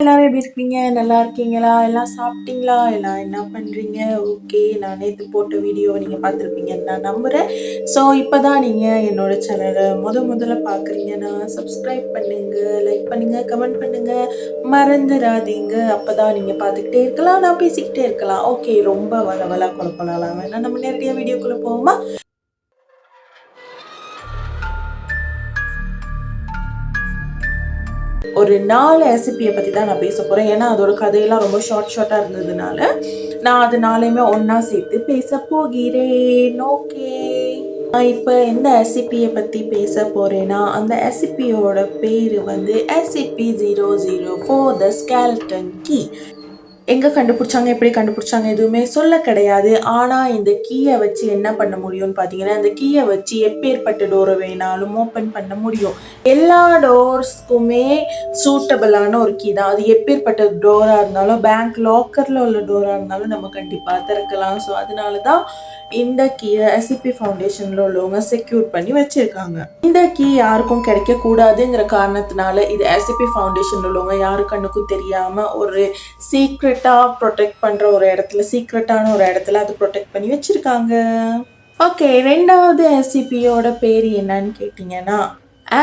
எல்லாரும் எப்படி இருக்கீங்க? நல்லா இருக்கீங்களா? எல்லாம் சாப்பிட்டீங்களா? எல்லாம் என்ன பண்ணுறீங்க? ஓகே, நான் நேற்று போட்ட வீடியோ நீங்கள் பார்த்துருப்பீங்கன்னு நான் நம்புகிறேன். ஸோ இப்போ தான் நீங்கள் என்னோடய சேனலை முதல்ல பார்க்குறீங்கன்னா சப்ஸ்கிரைப் பண்ணுங்கள், லைக் பண்ணுங்கள், கமெண்ட் பண்ணுங்கள், மறந்துடாதீங்க. அப்போ தான் நீங்கள் பார்த்துக்கிட்டே இருக்கலாம், நான் பேசிக்கிட்டே இருக்கலாம். ஓகே, ரொம்ப வளவலா கொலப்பலாம் வேணாம், நம்ம நேரடியாக வீடியோக்குள்ளே போவோமா? ஒரு 4 ரெசிபியை பற்றி தான் நான் பேச போகிறேன். ஏன்னா அதோட கதையெல்லாம் ரொம்ப ஷார்ட்டாக இருந்ததுனால நான் அது 4யுமே ஒன்றா சேர்த்து பேச போகிறேன். ஓகே, இப்போ எந்த ரெசிபியை பற்றி பேச போகிறேன்னா அந்த ரெசிபியோட பேர் வந்து SCP-004 த ஸ்கெலட்டன் கீ. எங்கே கண்டுபிடிச்சாங்க, எப்படி கண்டுபிடிச்சாங்க எதுவுமே சொல்ல கிடையாது. ஆனால் இந்த கீயை வச்சு என்ன பண்ண முடியும்னு பார்த்தீங்கன்னா, இந்த கீயை வச்சு எப்பேற்பட்ட டோரை வேணாலும் ஓப்பன் பண்ண முடியும். எல்லா டோர்ஸ்க்குமே சூட்டபிளான ஒரு கீ தான். அது எப்பேற்பட்ட டோராக இருந்தாலும், பேங்க் லாக்கரில் உள்ள டோராக இருந்தாலும் நம்ம கண்டிப்பாக திறக்கலாம். ஸோ அதனால தான் இந்த கீயை SCP ஃபவுண்டேஷனில் உள்ளவங்க செக்யூர் பண்ணி வச்சுருக்காங்க. இந்த கீ யாருக்கும் கிடைக்கக்கூடாதுங்கிற காரணத்தினால இது SCP ஃபவுண்டேஷனில் உள்ளவங்க யாரு கண்ணுக்கும் தெரியாமல் ஒரு சீக்ரெட்டாக ப்ரொடெக்ட் பண்ணுற ஒரு இடத்துல, சீக்ரெட்டான ஒரு இடத்துல அது ப்ரொடெக்ட் பண்ணி வச்சுருக்காங்க. ஓகே, 2வது SCPயோட பேர் என்னன்னு கேட்டிங்கன்னா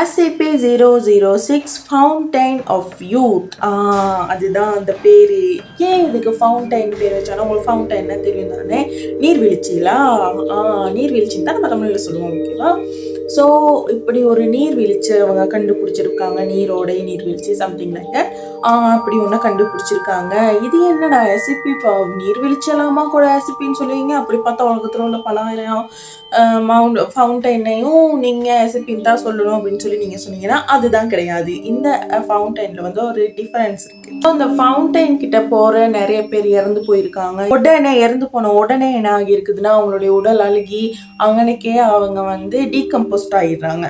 SCP-006 ஃபவுண்டைன் ஆஃப் யூத். அதுதான் அந்த பேர். ஏன் இதுக்கு ஃபவுண்டைன் பேர் வச்சாலும் உங்களுக்கு ஃபவுண்டைன்னா தெரியும் தானே, நீர்வீழ்ச்சிங்களா? நீர்வீழ்ச்சின்னு தான் நம்ம தமிழில் சொல்லுவோம். ஓகேவா? ஸோ இப்படி ஒரு நீர்வீழ்ச்சி அவங்க கண்டுபிடிச்சிருக்காங்க. நீரோடை நீர்வீழ்ச்சி சம்திங் லைக் தட். அப்படி ஒன்று கண்டுபிடிச்சிருக்காங்க. இது என்னடா SCP நீர்வீழ்ச்சியெல்லாமா கூட SCPன்னு சொல்லுவீங்க? அப்படி பார்த்தா உலகத்தில் உள்ள பலாயிரம் ஃபவுண்டைனையும் நீங்கள் SCPன்னு தான் சொல்லணும் அப்படின்னு சொல்லி நீங்கள் சொன்னீங்கன்னா அதுதான் கிடையாது. இந்த ஃபவுண்டைனில் வந்து ஒரு டிஃபரன்ஸ் இருக்குது. அந்த ஃபவுண்டைன் கிட்ட போகிற நிறைய பேர் இறந்து போயிருக்காங்க. இறந்து போன உடனே என்ன ஆகியிருக்குதுன்னா அவங்களுடைய உடல் அழுகி அவங்களுக்கே அவங்க வந்து டீகம்போஸ்ட் ஆகிடுறாங்க.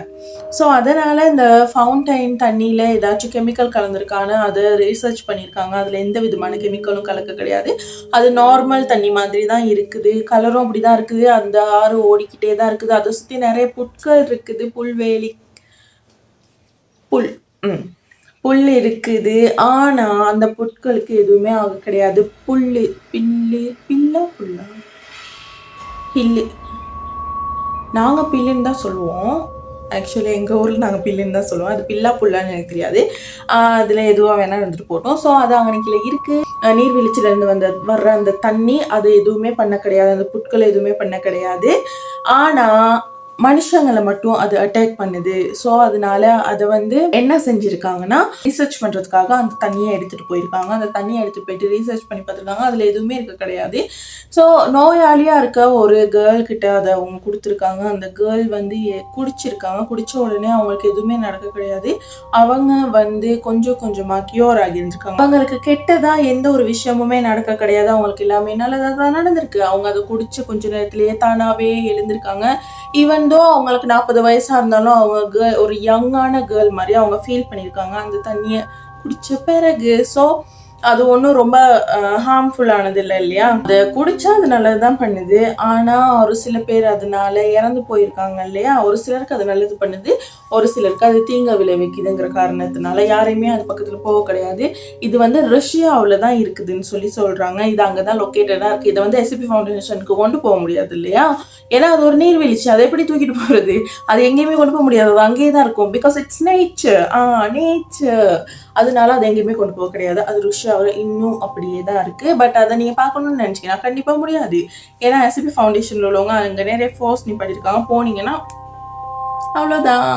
ஸோ அதனால் இந்த ஃபவுண்டைன் தண்ணியில் ஏதாச்சும் கெமிக்கல் கலந்துருக்கான்னு அதை ரிசர்ச் பண்ணியிருக்காங்க. அதில் எந்த விதமான கெமிக்கலும் கலக்க கிடையாது. அது நார்மல் தண்ணி மாதிரி தான் இருக்குது. கலரும் அப்படி தான் இருக்குது. அந்த ஆறு ஓடிக்கிட்டே தான் இருக்குது. அதை சுற்றி நிறைய புற்கள் இருக்குது. புல் இருக்குது. ஆனால் அந்த புற்களுக்கு எதுவுமே ஆக கிடையாது. பில்லு நாங்கள் பில்லுன்னு தான் சொல்லுவோம். ஆக்சுவலி எங்கள் ஊரில் நாங்கள் பில்லுன்னு தான் சொல்லுவோம். அது பில்லா புல்லான்னு எனக்கு தெரியாது. அதில் எதுவாக வேணால் இருந்துட்டு போட்டோம். ஸோ அது அங்கனைக்குள்ள இருக்குது. நீர்வீழ்ச்சியிலேருந்து வர்ற அந்த தண்ணி அது எதுவுமே பண்ண கிடையாது. அந்த புட்களை எதுவுமே பண்ண கிடையாது. ஆனால் மனுஷங்களை மட்டும் அது அட்டாக் பண்ணுது. ஸோ அதனால அதை வந்து என்ன செஞ்சுருக்காங்கன்னா ரிசர்ச் பண்ணுறதுக்காக அந்த தண்ணியை எடுத்துகிட்டு போயிருக்காங்க. அந்த தண்ணியை எடுத்துகிட்டு போயிட்டு ரிசர்ச் பண்ணி பார்த்துருக்காங்க. அதில் எதுவுமே இருக்க கிடையாது. ஸோ நோயாளியாக இருக்க ஒரு கேர்ள் கிட்ட அதை அவங்க கொடுத்துருக்காங்க. அந்த கேர்ள் வந்து குடிச்சிருக்காங்க. குடித்த உடனே அவங்களுக்கு எதுவுமே நடக்க கிடையாது. அவங்க வந்து கொஞ்சம் கொஞ்சமாக கியூர் ஆகியிருந்திருக்காங்க. அவங்களுக்கு கெட்டதாக எந்த ஒரு விஷயமுமே நடக்க கிடையாது. அவங்களுக்கு எல்லாமே நல்லதாக தான் நடந்திருக்கு. அவங்க அதை குடித்த கொஞ்ச நேரத்திலேயே தானாகவே எழுந்திருக்காங்க. ஈவன் தோ அவங்களுக்கு 40 வயசாக இருந்தாலும் அவங்க ஒரு யங்கான கேர்ள் மாதிரி அவங்க ஃபீல் பண்ணியிருக்காங்க அந்த தண்ணியை குடித்த பிறகு. ஸோ அது ஒன்றும் ரொம்ப ஹார்ம்ஃபுல்லானது இல்லை இல்லையா? அதை குடிச்சா அது நல்லது தான் பண்ணுது. ஆனால் ஒரு சில பேர் அதனால இறந்து போயிருக்காங்க இல்லையா? ஒரு சிலருக்கு அது நல்லது பண்ணுது, ஒரு சிலருக்கு அது தீங்க விளைவிக்குதுங்கிற காரணத்தினால யாரையுமே அது பக்கத்தில் போக கிடையாது. இது வந்து ரஷ்யாவில் தான் இருக்குதுன்னு சொல்கிறாங்க. இது அங்கே தான் லொக்கேட்டடாக இருக்குது. இதை வந்து SCP ஃபவுண்டேஷனுக்கு கொண்டு போக முடியாது இல்லையா? ஏன்னா அது ஒரு நீர்வீழ்ச்சி. அதை எப்படி தூக்கிட்டு போகிறது? அது எங்கேயுமே கொண்டு போக முடியாது. அது அங்கேயே தான் இருக்கும். Because it's nature. அதனால அது எங்கேயுமே கொண்டு போக கிடையாது. அது ரஷ்யாவில் இன்னும் அப்படியே தான் இருக்குது. பட் அதை நீங்கள் பார்க்கணும்னு நினச்சிங்கன்னா கண்டிப்பாக முடியாது. ஏன்னா SCP ஃபவுண்டேஷனில் உள்ளவங்க அங்கே நிறைய ஃபோர்ஸ் பண்ணியிருக்காங்க. போனீங்கன்னா அவ்வளோதான்.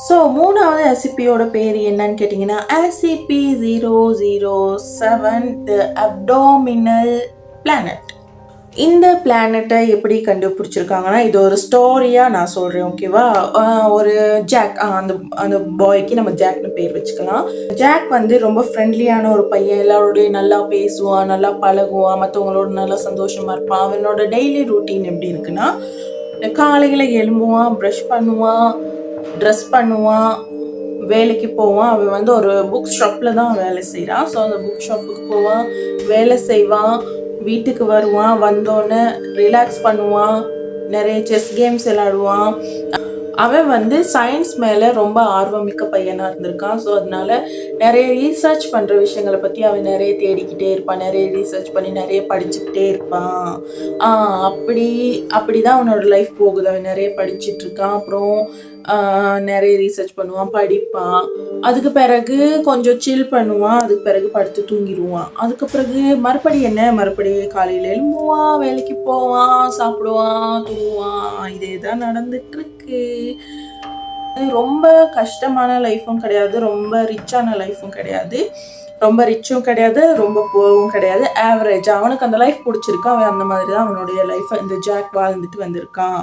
ஸோ 3வது SCPயோட பேர் என்னன்னு கேட்டிங்கன்னா SCP-007 த அப்டோமினல் பிளானட். இந்த பிளானட்டை எப்படி கண்டுபிடிச்சிருக்காங்கன்னா இது ஒரு ஸ்டோரியாக நான் சொல்கிறேன். ஓகேவா? ஒரு ஜாக், அந்த பாய்க்கு நம்ம ஜாக்னு பேர் வச்சுக்கலாம். ஜாக் வந்து ரொம்ப ஃப்ரெண்ட்லியான ஒரு பையன். எல்லாரோடையும் நல்லா பேசுவான், நல்லா பழகுவான், மற்றவங்களோட நல்லா சந்தோஷமாக இருப்பான். அவனோட டெய்லி ரூட்டீன் எப்படி இருக்குன்னா காலையில் எழும்புவான், ப்ரஷ் பண்ணுவான், ட்ரெஸ் பண்ணுவான், வேலைக்கு போவான். அவன் வந்து ஒரு புக் ஷாப்பில் தான் வேலை செய்கிறான். ஸோ அந்த புக் ஷாப்புக்கு போவான், வேலை செய்வான், வீட்டுக்கு வருவான், வந்தோடனே ரிலாக்ஸ் பண்ணுவான், நிறைய செஸ் கேம்ஸ் விளையாடுவான். அவன் வந்து சயின்ஸ் மேலே ரொம்ப ஆர்வமிக்க பையனாக இருந்திருக்கான். ஸோ அதனால நிறைய ரீசர்ச் பண்ணுற விஷயங்களை பற்றி அவன் நிறைய தேடிக்கிட்டே இருப்பான், நிறைய ரீசர்ச் பண்ணி நிறைய படிச்சுக்கிட்டே இருப்பான். அப்படி தான் அவனோட லைஃப் போகுது. அவன் நிறைய படிச்சுட்டு இருக்கான். அப்புறம் நிறைய ரீசர்ச் பண்ணுவான், படிப்பான். அதுக்கு பிறகு கொஞ்சம் சில் பண்ணுவான். அதுக்கு பிறகு படுத்து தூங்கிடுவான். அதுக்கு பிறகு மறுபடியும் காலையில் எழும்புவான், வேலைக்கு போவான், சாப்பிடுவான், தூங்குவான். இதே தான் நடந்துட்டு இருக்கு. ரொம்ப கஷ்டமான லைஃப்பும் கிடையாது, ரொம்ப ரிச்சான லைஃப்பும் கிடையாது, ரொம்ப ரிச்சும் கிடையாது, ரொம்ப போவும் கிடையாது, ஆவரேஜ். அவனுக்கு அந்த லைஃப் பிடிச்சிருக்கு. அவன் அந்த மாதிரி தான் அவனுடைய லைஃப்பை இந்த ஜாக் வாழ்ந்துட்டு வந்திருக்கான்.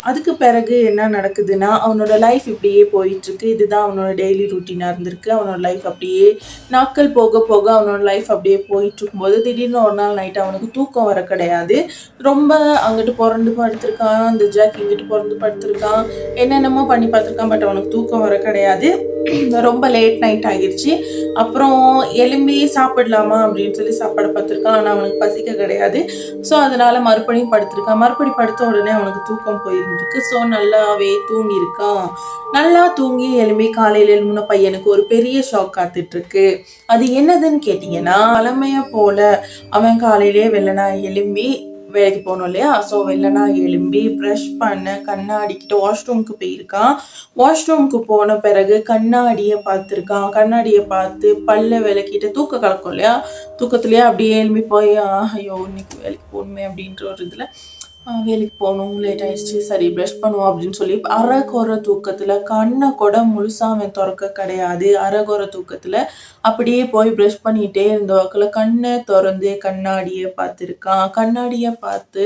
அதுக்கு பிறகு என்ன நடக்குதுன்னா, அவனோட லைஃப் இப்படியே போயிட்டுருக்கு. இதுதான் அவனோட டெய்லி ரூட்டீனாக இருந்திருக்கு. அவனோட லைஃப் அப்படியே நாட்கள் போக போக அவனோட லைஃப் அப்படியே போயிட்டு இருக்கும்போது திடீர்னு ஒரு நாள் நைட்டு அவனுக்கு தூக்கம் வர கிடையாது. ரொம்ப அங்கிட்டு புரண்டு படுத்திருக்கான், அந்த ஜாக் இங்கிட்டு புரண்டு படுத்திருக்கான், என்னென்னமோ பண்ணி பார்த்துருக்கான். பட் அவனுக்கு தூக்கம் வர கிடையாது. ரொம்ப லேட் நைட் ஆகிடுச்சு. அப்புறம் எலும்பி சாப்பிடலாமா அப்படின்னு சொல்லி சாப்பாடை பார்த்துருக்கான். ஆனால் அவனுக்கு பசிக்க கிடையாது. ஸோ அதனால மறுபடியும் படுத்திருக்கான். மறுபடியும் படுத்த உடனே அவனுக்கு தூக்கம் போயிருந்துருக்கு. ஸோ நல்லாவே தூங்கியிருக்கான். நல்லா தூங்கி எலும்பி காலையில் எழுமுன பையனுக்கு ஒரு பெரிய ஷாக் காத்துட்டு இருக்கு. அது என்னதுன்னு கேட்டிங்கன்னா, வழமையை போல அவன் காலையிலே வெள்ளனா எலும்பி வேலைக்கு போகணும் இல்லையா? ஸோ வெள்ளனா எழும்பி ப்ரஷ் பண்ண கண்ணாடிக்கிட்ட வாஷ்ரூமுக்கு போயிருக்கான். வாஷ்ரூமுக்கு போன பிறகு கண்ணாடியை பார்த்துருக்கான். கண்ணாடியை பார்த்து பல்ல விளக்கிட்டு தூக்க கலக்கும் இல்லையா? தூக்கத்துலேயே அப்படியே எழும்பி போய் ஐயோ இன்னைக்கு வேலைக்கு போகணுமே அப்படின்ற ஒரு இதில் வேலைக்கு போகணும், லேட் ஆயிடுச்சு, சரி ப்ரஷ் பண்ணுவோம் அப்படின்னு சொல்லி அரைக்குறை தூக்கத்தில், கண்ணை கூட முழுசாக அவன் திறக்க கிடையாது, அரைக்குறை தூக்கத்தில் அப்படியே போய் ப்ரஷ் பண்ணிகிட்டே இருந்த வாக்கில் கண்ணை திறந்து கண்ணாடியை பார்த்துருக்கான். கண்ணாடியை பார்த்து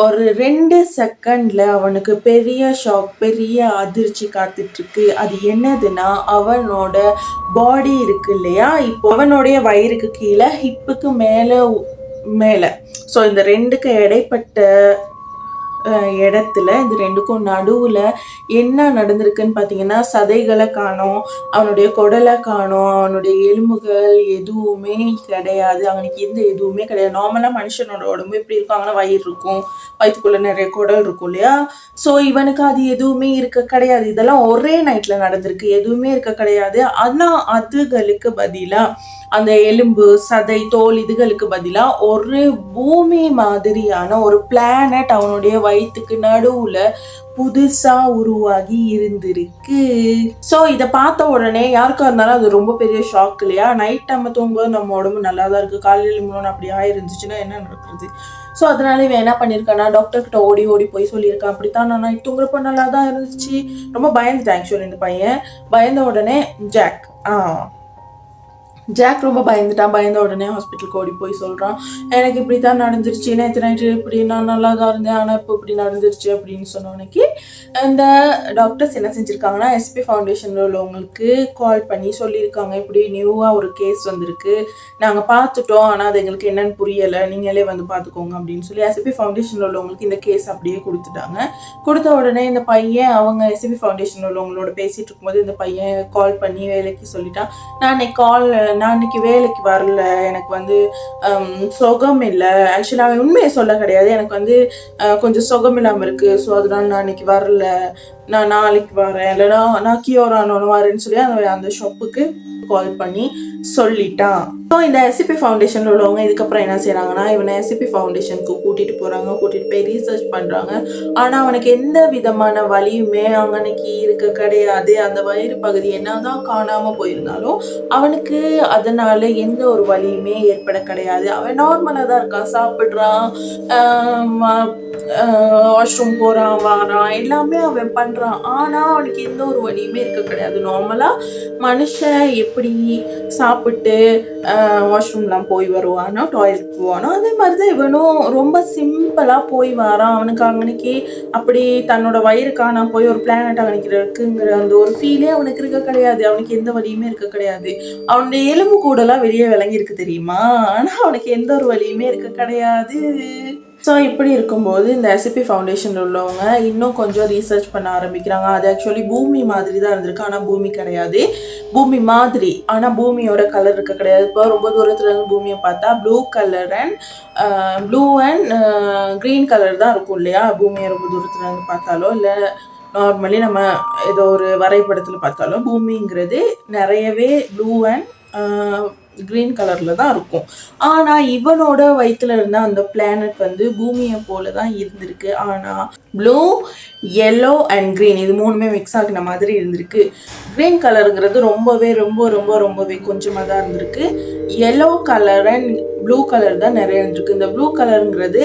ஒரு 2 செகண்டில் அவனுக்கு பெரிய ஷாக், பெரிய அதிர்ச்சி காத்துட்ருக்கு. அது என்னதுன்னா, அவனோட பாடி இருக்கு இல்லையா? இப்போ அவனுடைய வயிறுக்கு கீழே ஹிப்புக்கு மேலே ஸோ இந்த 2க்கு இடைப்பட்ட இடத்துல, இந்த 2க்கும் நடுவில் என்ன நடந்திருக்குன்னு பார்த்தீங்கன்னா, சதைகளை காணோம், அவனுடைய குடலை காணோம், அவனுடைய எலும்புகள் எதுவுமே கிடையாது. அவனுக்கு எதுவுமே கிடையாது. நார்மலாக மனுஷனோட உடம்பு எப்படி இருக்காங்கன்னா வயிறு இருக்கும், வயிற்றுக்குள்ளே நிறைய குடல் இருக்கும் இல்லையா? ஸோ இவனுக்கு அது எதுவுமே இருக்க கிடையாது. இதெல்லாம் ஒரே நைட்டில் நடந்திருக்கு. எதுவுமே இருக்க கிடையாது. ஆனால் அதுகளுக்கு பதிலாக, அந்த எலும்பு, சதை, தோல் இதுகளுக்கு பதிலாக ஒரு பூமி மாதிரியான ஒரு பிளானட் அவனுடைய வயிற்றுக்கு நடுவுல புதுசா உருவாகி இருந்திருக்கு. ஸோ இதை பார்த்த உடனே யாருக்கா இருந்தாலும் அது ரொம்ப பெரிய ஷாக் இல்லையா? நைட் நம்ம தூங்கும்போது நம்ம உடம்பு நல்லா தான் இருக்கு, காலையில் முன்னோன்னு அப்படி ஆயிருந்துச்சுன்னா என்ன நடக்குது? ஸோ அதனால இவன் என்ன பண்ணியிருக்கானா, டாக்டர்கிட்ட ஓடி போய் சொல்லியிருக்கான், அப்படித்தான் நான் நைட் தூங்குறப்ப நல்லா தான் இருந்துச்சு. ரொம்ப பயந்துட்டேன் ஆக்சுவலி இந்த பையன். பயந்த உடனே ஜாக் ரொம்ப பயந்துட்டான். பயந்த உடனே ஹாஸ்பிட்டலுக்கு ஓடி போய் சொல்கிறான், எனக்கு இப்படி தான் நடந்துருச்சு, நேற்று நைட்டு இப்படி நான் நல்லா தான் இருந்தேன், ஆனால் இப்போ இப்படி நடந்துருச்சு அப்படின்னு சொன்னவனுக்கு இந்த டாக்டர்ஸ் என்ன செஞ்சுருக்காங்கன்னா, எஸ்பி ஃபவுண்டேஷனில் உள்ளவங்களுக்கு கால் பண்ணி சொல்லியிருக்காங்க, இப்படி நியூவாக ஒரு கேஸ் வந்திருக்கு, நாங்கள் பார்த்துட்டோம், ஆனால் அது எங்களுக்கு என்னன்னு புரியலை, நீங்களே வந்து பார்த்துக்கோங்க அப்படின்னு சொல்லி எஸ்பி ஃபவுண்டேஷனில் உள்ளவங்களுக்கு இந்த கேஸ் அப்படியே கொடுத்துட்டாங்க. கொடுத்த உடனே இந்த பையன் அவங்க எஸ்பி ஃபவுண்டேஷனில் உள்ளவங்களோட பேசிகிட்டு இருக்கும்போது இந்த பையன் கால் பண்ணி வேலைக்கு சொல்லிட்டான், நான் இன்னைக்கு வேலைக்கு வரல, எனக்கு வந்து சுகம் இல்லை. ஆக்சுவலாக அவன் உண்மையை சொல்ல கிடையாது, எனக்கு வந்து கொஞ்சம் சுகம் இல்லாமல் இருக்குது, ஸோ அதனால நான் இன்னைக்கு வரல, நான் நாளைக்கு வரேன், இல்லைனா நான் கியோரானோன்னு வரேன்னு சொல்லி அந்த ஷாப்புக்கு கால் பண்ணி சொல்லிட்டான். ஸோ இந்த எஸ்சிபி ஃபவுண்டேஷனில் உள்ளவங்க இதுக்கப்புறம் என்ன செய்கிறாங்கன்னா, இவனை எஸ்சிபி ஃபவுண்டேஷனுக்கு கூட்டிகிட்டு போய் ரீசர்ச் பண்ணுறாங்க. ஆனால் அவனுக்கு எந்த விதமான வலியுமே அன்னைக்கு இருக்க கிடையாது. அந்த வயிறு பகுதி என்னதான் காணாமல் போயிருந்தாலும் அவனுக்கு அதனால எந்த ஒரு வலியுமே ஏற்பட கிடையாது. அவன் நார்மலாக தான் இருக்கான், சாப்பிட்றான், வாஷ்ரூம் போகிறான், வாரான், எல்லாமே அவன் பண்ணுறான். ஆனால் அவனுக்கு எந்த ஒரு வலியுமே இருக்க கிடையாது. நார்மலாக மனுஷன் எப்படி சாப்பிட்டு வாஷ்ரூம்லாம் போய் வருவானோ, டாய்லெட் போவானோ, அதே மாதிரி தான் இவனும் ரொம்ப சிம்பிளாக போய் வரான். அவனுக்கு அன்னைக்கு அப்படி தன்னோட வயிறு காணாம போய் ஒரு பிளானட் அவனுக்கு இருக்குங்கிற அந்த ஒரு ஃபீலே அவனுக்கு இருக்க கிடையாது. அவனுக்கு எந்த வலியுமே இருக்க கிடையாது. அவனுடைய எலும்பு கூடலாம் வெளியே விளங்கி இருக்கு தெரியுமா? ஆனால் அவனுக்கு எந்த ஒரு வலியுமே இருக்க கிடையாது. ஸோ இப்படி இருக்கும்போது இந்த எஸ்சிபி ஃபவுண்டேஷனில் உள்ளவங்க இன்னும் கொஞ்சம் ரீசர்ச் பண்ண ஆரம்பிக்கிறாங்க. அது ஆக்சுவலி பூமி மாதிரி தான் இருந்திருக்கு, ஆனால் பூமி கிடையாது. பூமி மாதிரி, ஆனால் பூமியோட கலர் இருக்க கிடையாது. இப்போ ரொம்ப தூரத்தில் இருந்து பூமியை பார்த்தா ப்ளூ அண்ட் க்ரீன் கலர் தான் இருக்கும் இல்லையா? பூமியை ரொம்ப தூரத்தில் இருந்து பார்த்தாலோ இல்லை நார்மலி நம்ம ஏதோ ஒரு வரைபடத்தில் பார்த்தாலும் பூமிங்கிறது நிறையவே ப்ளூ அண்ட் க்ரீன் கலரில் தான் இருக்கும். ஆனால் இவனோட வயிற்றுல இருந்த அந்த பிளானட் வந்து பூமியை போல தான் இருந்திருக்கு. ஆனால் ப்ளூ, எல்லோ அண்ட் க்ரீன் இது மூணுமே மிக்ஸ் ஆகின மாதிரி இருந்திருக்கு. க்ரீன் கலருங்கிறது ரொம்பவே கொஞ்சமாக தான் இருந்திருக்கு. Yellow colour and blue colour தான் நிறைய இருந்திருக்கு. இந்த ப்ளூ கலருங்கிறது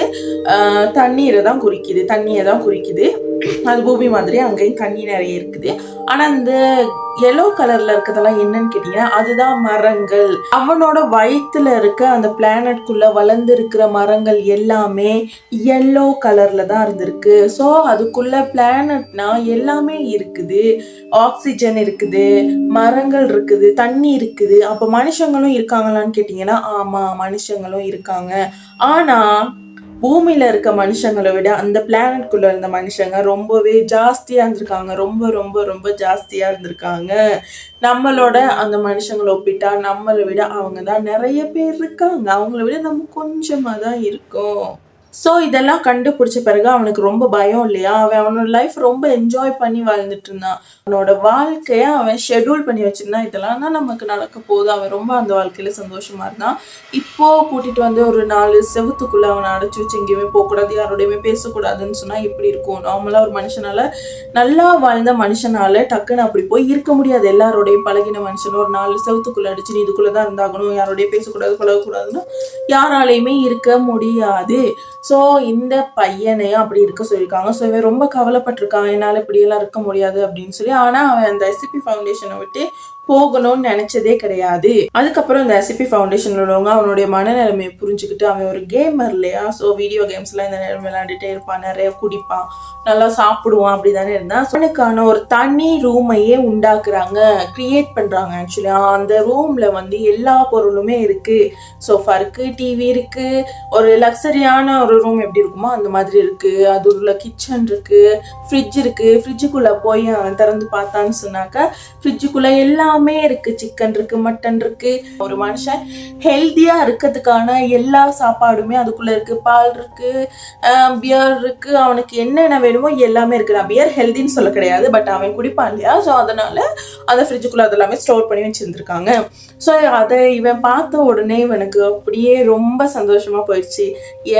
தண்ணீரை தான் குறிக்குது, தண்ணியை தான் குறிக்குது. அது பூமி மாதிரி அங்கேயும் தண்ணி நிறைய இருக்குது. ஆனால் இந்த எல்லோ கலர்ல இருக்கிறதெல்லாம் என்னன்னு கேட்டீங்கன்னா அதுதான் மரங்கள். அவனோட வயிற்றுல இருக்க அந்த பிளானட்குள்ள வளர்ந்து இருக்கிற மரங்கள் எல்லாமே எல்லோ கலர்ல தான் இருந்திருக்கு. ஸோ அதுக்குள்ள பிளானட்னா எல்லாமே இருக்குது. ஆக்சிஜன் இருக்குது, மரங்கள் இருக்குது, தண்ணி இருக்குது. அப்போ மனுஷங்களும் இருக்காங்களான்னு கேட்டீங்கன்னா ஆமா, மனுஷங்களும் இருக்காங்க. ஆனா பூமியில இருக்க மனுஷங்களை விட அந்த பிளானட்குள்ள இருந்த மனுஷங்க ரொம்பவே ஜாஸ்தியா இருந்திருக்காங்க. ரொம்ப ஜாஸ்தியா இருந்திருக்காங்க. நம்மளோட அந்த மனுஷங்களை ஒப்பிட்டா நம்மளை விட அவங்க தான் நிறைய பேர் இருக்காங்க. அவங்கள விட நம்ம கொஞ்சமா தான் இருக்கோம். ஸோ இதெல்லாம் கண்டுபிடிச்ச பிறகு அவனுக்கு ரொம்ப பயம் இல்லையா? அவனோட லைஃப் ரொம்ப என்ஜாய் பண்ணி வாழ்ந்துட்டு இருந்தான். அவனோட வாழ்க்கைய அவன் ஷெட்யூல் பண்ணி வச்சிருந்தான். இதெல்லாம் தான் நமக்கு நடக்க போகுது. அவன் ரொம்ப அந்த வாழ்க்கையில சந்தோஷமா இருந்தான். இப்போ கூட்டிட்டு வந்து ஒரு 4 செவத்துக்குள்ள அவனை அடைச்சி வச்சு எங்கேயுமே போகக்கூடாது, யாரோடையுமே பேசக்கூடாதுன்னு சொன்னா இப்படி இருக்கும். நார்மலா ஒரு மனுஷனால, நல்லா வாழ்ந்த மனுஷனால டக்குன்னு அப்படி போய் இருக்க முடியாது. எல்லாரோடையும் பழகின மனுஷன் ஒரு 4 செவத்துக்குள்ள அடிச்சு நீ இதுக்குள்ளதான் இருந்தாகணும், யாரோடையும் பேசக்கூடாது, பழகக்கூடாதுன்னு யாராலையுமே இருக்க முடியாது. ஸோ இந்த பையனையும் அப்படி இருக்க சொல்லியிருக்காங்க. ஸோ இவன் ரொம்ப கவலைப்பட்டிருக்கான், என்னால் இப்படியெல்லாம் இருக்க முடியாது அப்படின்னு சொல்லி. ஆனால் அவன் அந்த எஸ்சிபி ஃபவுண்டேஷனை விட்டு போகணும்னு நினைச்சதே கிடையாது. அதுக்கப்புறம் இந்த எஸ்சிபி ஃபவுண்டேஷன்ல உள்ளவங்க அவனுடைய மனநிலைமையை புரிஞ்சுக்கிட்டு, அவன் ஒரு கேமர் இல்லையா? ஸோ வீடியோ கேம்ஸ்லாம் இந்த நேரம் விளையாண்டுட்டே இருப்பான், நிறைய குடிப்பான், நல்லா சாப்பிடுவான், அப்படிதானே இருந்தான். அவனுக்கான ஒரு தனி ரூமையே உண்டாக்குறாங்க, கிரியேட் பண்றாங்க. ஆக்சுவலி அந்த ரூம்ல வந்து எல்லா பொருளுமே இருக்கு. சோஃபா இருக்கு, டிவி இருக்கு, ஒரு லக்ஸரியான ஒரு ரூம் எப்படி இருக்குமோ அந்த மாதிரி இருக்கு. அது உள்ள கிச்சன் இருக்கு, ஃப்ரிட்ஜ் இருக்கு. ஃப்ரிட்ஜுக்குள்ள போய் அவன் திறந்து பார்த்தான்னு சொன்னாக்க ஃப்ரிட்ஜுக்குள்ள எல்லாமே இருக்கு. சிக்கன் இருக்கு, மட்டன் இருக்கு. ஒரு மனுஷன் ஹெல்த்தியா இருக்கிறதுக்கான எல்லா சாப்பாடுமே அதுக்குள்ள இருக்கு. பால் இருக்கு, பியர் இருக்கு, அவனுக்கு என்னென்ன வேணுமோ எல்லாமே இருக்கு. நான் பியர் ஹெல்த்தின்னு சொல்ல கிடையாது, பட் அவன் குடிப்பான் இல்லையா? ஸோ அதனால அந்த ஃப்ரிட்ஜுக்குள்ள அதெல்லாமே ஸ்டோர் பண்ணி வச்சிருந்துருக்காங்க. ஸோ அதை இவன் பார்த்த உடனே இவனுக்கு அப்படியே ரொம்ப சந்தோஷமா போயிடுச்சு.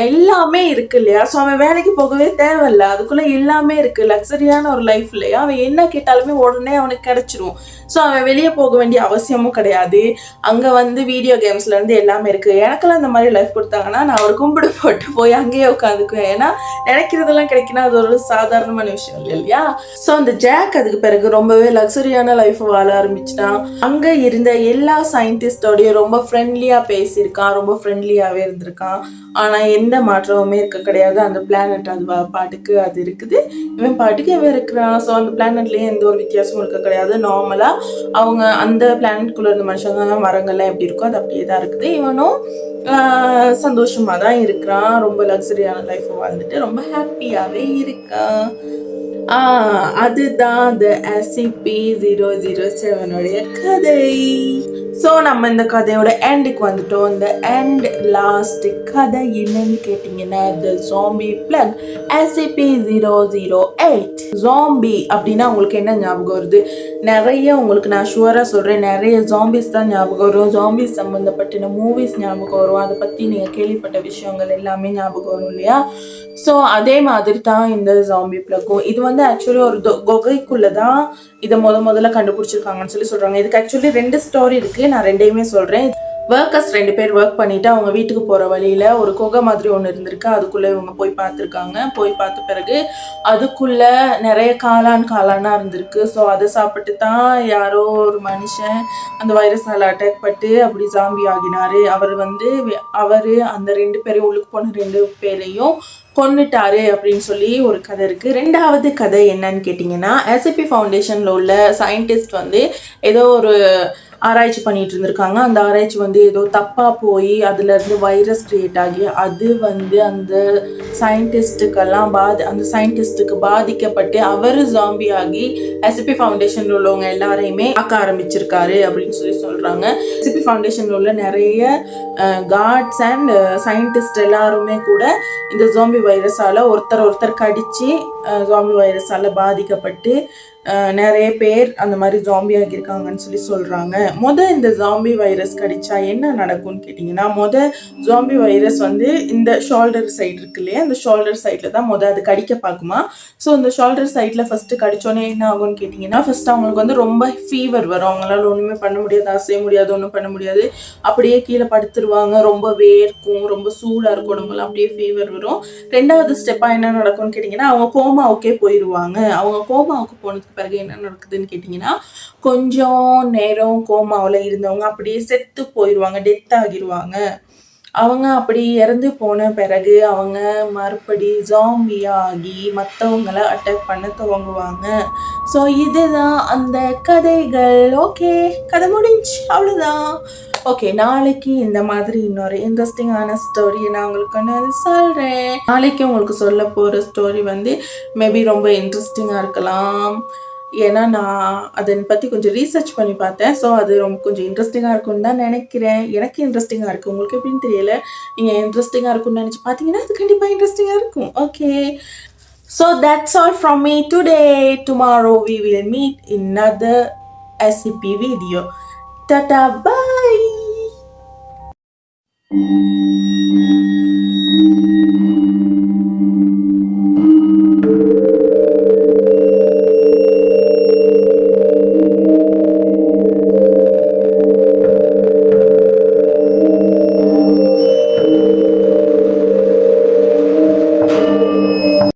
எல்லாமே இருக்கு இல்லையா? ஸோ அவன் வேலைக்கு போகவே தேவையில்லை, அதுக்குள்ள எல்லாமே இருக்கு. லக்ஸரியான ஒரு லைஃப் இல்லையா? அவன் என்ன கேட்டாலுமே உடனே அவனுக்கு கிடைச்சிரும். ஸோ அவன் வெளியே போக வேண்டிய அவசியமும் கிடையாது. அங்கே வந்து வீடியோ கேம்ஸ்ல இருந்து எல்லாமே இருக்கு. எனக்கெல்லாம் இந்த மாதிரி லைஃப் கொடுத்தாங்கன்னா நான் ஒரு கும்பிடு போட்டு போய் அங்கேயே உட்காந்துக்குவேன். ஏன்னா நினைக்கிறதெல்லாம் கிடைக்குன்னா அது ஒரு சாதாரணமான விஷயம் இல்லையா? ஸோ அந்த ஜாக் அதுக்கு பிறகு ரொம்பவே லக்ஸரியான லைஃப் வாழ ஆரம்பிச்சுட்டான். அங்கே இருந்த எல்லா சயின்டிஸ்டோடையும் ரொம்ப ஃப்ரெண்ட்லியா பேசியிருக்கான், ரொம்ப ஃப்ரெண்ட்லியாவே இருந்திருக்கான். ஆனால் எந்த மாற்றமுமே இருக்க கிடையாது. அந்த பிளானட் அது பாட்டுக்கு அது இருக்குது, இவன் பாட்டுக்கு இவன் இருக்கிறான். ஸோ அந்த பிளானட்லேயே எந்த ஒரு வித்தியாசமும் இருக்க கிடையாது. நார்மலாக அவங்க அந்த பிளானட்குள்ள இருந்த மனுஷங்க மரங்கள்லாம் எப்படி இருக்கோ அது அப்படியே தான் இருக்குது. இவனும் சந்தோஷமா தான் இருக்கிறான். ரொம்ப லக்ஸரியான லைஃப் வாழ்ந்துட்டு ரொம்ப ஹாப்பியாவே இருக்கான். அதுதான் இந்த SCP-007 கதை. ஸோ நம்ம இந்த கதையோட எண்டுக்கு வந்துட்டோம். இந்த எண்ட் லாஸ்ட் கதை என்னன்னு கேட்டிங்கன்னா த ஜாம்பி பிளக் SCP-008. ஜாம்பி அப்படின்னா உங்களுக்கு என்ன ஞாபகம் வருது? நிறைய உங்களுக்கு நான் ஷுவராக சொல்கிறேன், நிறைய ஜாம்பிஸ் தான் ஞாபகம் வரும். ஜாம்பிஸ் சம்மந்தப்பட்ட மூவிஸ் ஞாபகம் வரும், அதை பற்றி நீங்கள் கேள்விப்பட்ட விஷயங்கள் எல்லாமே ஞாபகம் வரும் இல்லையா? ஸோ அதே மாதிரி தான் இந்த ஜாம்பி பிளக்கும். இது வந்து ஆக்சுவலி ஒரு குகைக்குள்ளே தான் இதை முதல்ல கண்டுபிடிச்சிருக்காங்கன்னு சொல்லி சொல்கிறாங்க. இதுக்கு ஆக்சுவலி 2 ஸ்டோரி இருக்குது, நான் 2யுமே சொல்கிறேன். ஒர்க்கர்ஸ் 2 பேர் ஒர்க் பண்ணிவிட்டு அவங்க வீட்டுக்கு போகிற வழியில் ஒரு குகை மாதிரி ஒன்று இருந்திருக்கு. அதுக்குள்ளே இவங்க போய் பார்த்துருக்காங்க. போய் பார்த்த பிறகு அதுக்குள்ளே நிறைய காளானாக இருந்திருக்கு. ஸோ அதை சாப்பிட்டு தான் யாரோ ஒரு மனுஷன் அந்த வைரஸ்னால அட்டாக் பட்டு அப்படி ஜாம்பி ஆகினார். அவர் அந்த 2 பேரையும் உள்ளுக்கு போன 2 பேரையும் கொன்னுட்டாரு அப்படின்னு சொல்லி ஒரு கதை இருக்குது. 2வது கதை என்னன்னு கேட்டிங்கன்னா SCP ஃபவுண்டேஷனில் உள்ள சயின்டிஸ்ட் வந்து ஏதோ ஒரு ஆராய்ச்சி பண்ணிட்டு இருந்திருக்காங்க. அந்த ஆராய்ச்சி வந்து ஏதோ தப்பா போய் அதுலேருந்து வைரஸ் கிரியேட் ஆகி அது வந்து அந்த சயின்டிஸ்ட்டுக்கு பாதிக்கப்பட்டு அவர் ஜாம்பி ஆகி எஸ்சிபி ஃபவுண்டேஷன்ல உள்ளவங்க எல்லாரையுமே ஆக்க ஆரம்பிச்சிருக்காரு அப்படின்னு சொல்றாங்க. எஸ்சிபி ஃபவுண்டேஷன்ல உள்ள நிறைய காட்ஸ் அண்ட் சயின்டிஸ்ட் எல்லாருமே கூட இந்த ஜாம்பி வைரஸால ஒருத்தர் கடிச்சு ஜாம்பி வைரஸால பாதிக்கப்பட்டு நிறைய பேர் அந்த மாதிரி ஜாம்பி ஆகியிருக்காங்கன்னு சொல்றாங்க. இந்த ஜாம்பி வைரஸ் கடிச்சா என்ன நடக்கும்னு கேட்டிங்கன்னா, ஜாம்பி வைரஸ் வந்து இந்த ஷோல்டர் சைடு இருக்கு இல்லையா, அந்த ஷோல்டர் சைடில் தான் அது கடிக்க பார்க்குமா. ஸோ இந்த ஷோல்டர் சைடில் ஃபஸ்ட்டு கடிச்சோன்னே என்ன ஆகும்னு கேட்டிங்கன்னா, ஃபஸ்ட்டு அவங்களுக்கு வந்து ரொம்ப ஃபீவர் வரும். அவங்களால ஒன்றுமே பண்ண முடியாது, அசைய முடியாது, ஒன்றும் பண்ண முடியாது. அப்படியே கீழே படுத்துருவாங்க. ரொம்ப வேர்க்கும், ரொம்ப சூடாக இருக்கும் உடம்புலாம், அப்படியே ஃபீவர் வரும். 2வது ஸ்டெப்பாக என்ன நடக்கும்னு கேட்டிங்கன்னா, அவங்க கோமாவுக்கே போயிடுவாங்க. அவங்க கோமாவுக்கு போனதுக்கு பிறகு என்ன நடக்குதுன்னு கேட்டிங்கன்னா, கொஞ்சம் நேரம் கோமாவில் இருந்தவங்க அப்படியே செத்து போயிடுவாங்க, டெத் ஆகிடுவாங்க. அவங்க அப்படி இறந்து போன பிறகு அவங்க மறுபடி ஜாம்பியாகி மற்றவங்களை அட்டாக் பண்ண துவங்குவாங்க. ஸோ இதுதான் அந்த கதைகள். ஓகே, கதை முடிஞ்சு, அவ்வளோதான். ஓகே, நாளைக்கு இந்த மாதிரி இன்னொரு இன்ட்ரெஸ்டிங்கான ஸ்டோரியை நான் உங்களுக்கு சொல்கிறேன். நாளைக்கு உங்களுக்கு சொல்ல போகிற ஸ்டோரி வந்து மேபி ரொம்ப இன்ட்ரெஸ்டிங்காக இருக்கலாம். ஏன்னா நான் அதை பற்றி கொஞ்சம் ரீசர்ச் பண்ணி பார்த்தேன். ஸோ அது கொஞ்சம் இன்ட்ரெஸ்டிங்காக இருக்கும்னு தான் நினைக்கிறேன். எனக்கு இன்ட்ரெஸ்டிங்காக இருக்குது, உங்களுக்கு எப்படின்னு தெரியல. நீங்கள் இன்ட்ரெஸ்டிங்காக இருக்கும்னு நினச்சி பார்த்தீங்கன்னா அது கண்டிப்பாக இன்ட்ரெஸ்டிங்காக இருக்கும். Okay, so that's all from me today. Tomorrow we will meet in another SCP video. Tata, bye.